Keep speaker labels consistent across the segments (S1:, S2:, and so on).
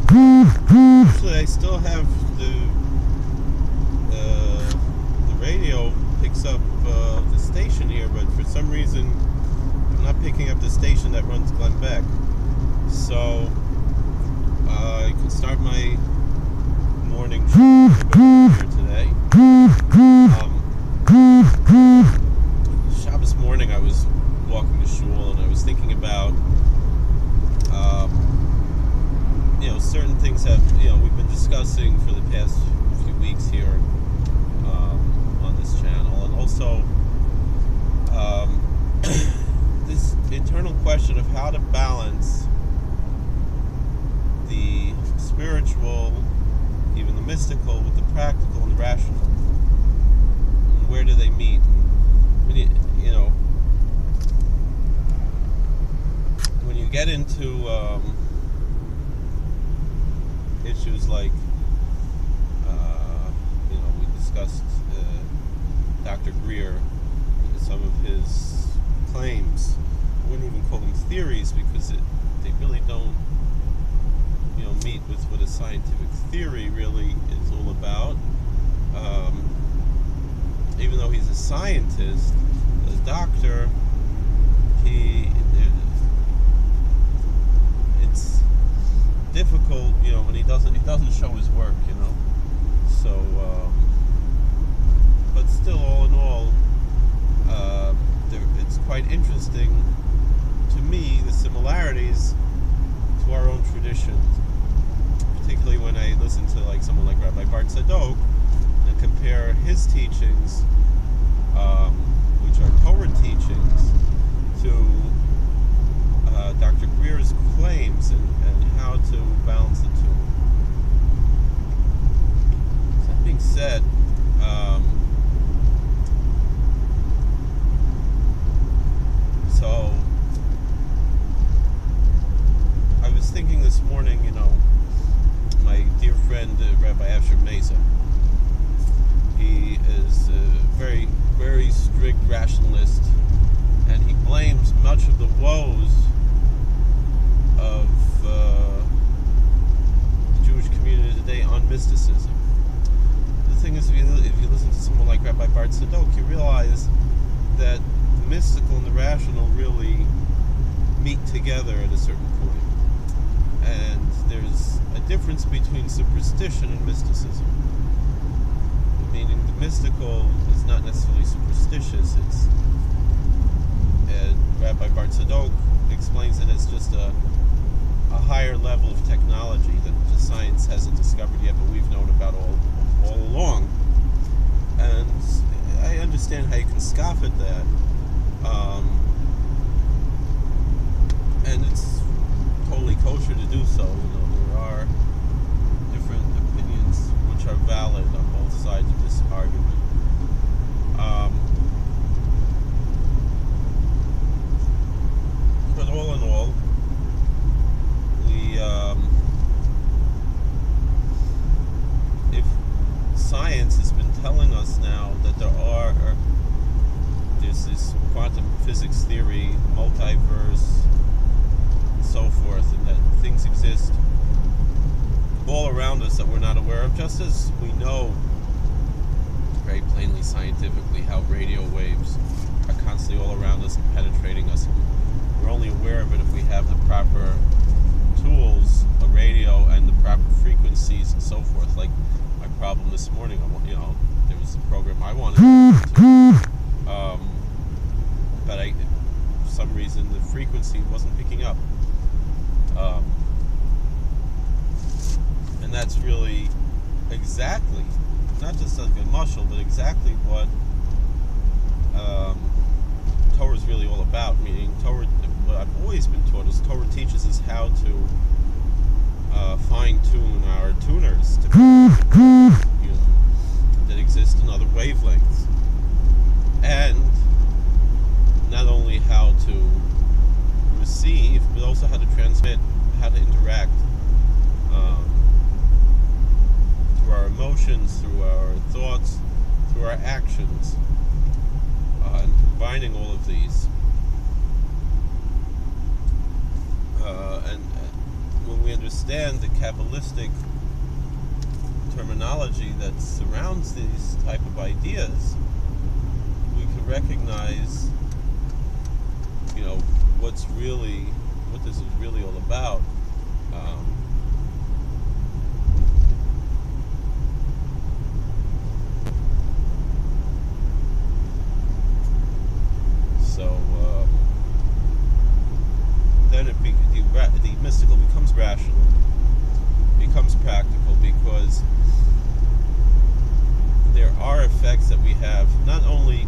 S1: Actually, I still have the radio picks up the station here, but for some reason I'm not picking up the station that runs Glenn Beck. So I can start my morning show here today. Shabbos morning, I was walking to shul and I was thinking about certain things that we've been discussing for the past few weeks here on this channel, and also this eternal question of how to balance the spiritual, even the mystical, with the practical and the rational. And where do they meet? When you get into issues like, we discussed Dr. Greer and some of his claims. I wouldn't even call them theories because they really don't, meet with what a scientific theory really is all about. Even though he's a scientist, a doctor, it's difficult, when he doesn't show his work, So, but still, all in all, it's quite interesting to me, the similarities to our own traditions, particularly when I listen to someone like Rabbi Bart Sadok and compare his teachings, which are Torah teachings, to Dr. Greer's claims and how to balance the two. That being said, so I was thinking this morning, my dear friend Rabbi Asher Mesa, he is a very, very strict rationalist, and he blames much of the woes of the Jewish community today on mysticism. The thing is, if you listen to someone like Rabbi Bart Sadok, you realize that the mystical and the rational really meet together at a certain point. And there's a difference between superstition and mysticism. Meaning the mystical is not necessarily superstitious. Rabbi Bart Sadok explains it as just a higher level of technology that the science hasn't discovered yet, but we've known about all along. And I understand how you can scoff at that. And it's totally kosher to do so. There are different opinions which are valid on both sides of this argument. But all in all, if science has been telling us now that there's this quantum physics theory, multiverse, and so forth, and that things exist all around us that we're not aware of, just as we know very plainly scientifically how radio waves are constantly all around us and penetrating us. We're only aware of it if we have the proper tools, a radio, and the proper frequencies and so forth. Like my problem this morning, there was a program I wanted to, but for some reason the frequency wasn't picking up. And that's really exactly, not just like a muscle, but exactly what Torah is really all about. Meaning, Torah, what I've always been taught is Torah teaches us how to fine-tune our tuners to that exist in other wavelengths, and not only how to receive, but also how to transmit, how to interact. Through our emotions, through our thoughts, through our actions, and combining all of these. And when we understand the Kabbalistic terminology that surrounds these type of ideas, we can recognize, what this is really all about. Then the mystical becomes rational, becomes practical, because there are effects that we have not only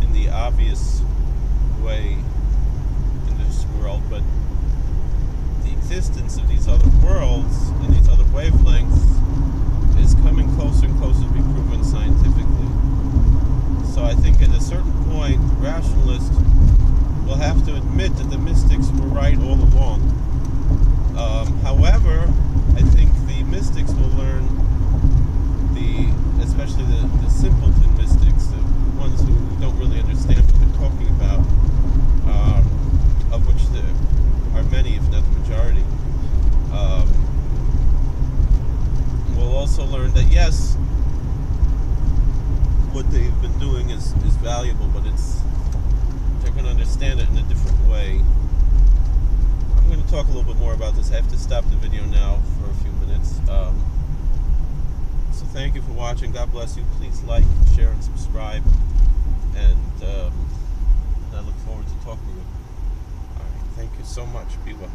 S1: in the obvious way in this world, but the existence of these other worlds and these other wavelengths is coming closer and closer to be proven scientifically. So I think at a certain point, rationalists will have to admit that the mystics were right all along. However, I think the mystics will learn, especially the simpleton mystics, the ones who don't really understand what they're talking about, of which there are many, if not the majority, will also learn that yes, what they've been doing is valuable, but they're going to understand it in a different way. I'm going to talk a little bit more about this. I have to stop the video now for a few minutes. So thank you for watching. God bless you. Please like, share, and subscribe. And I look forward to talking to you. All right. Thank you so much. Be well.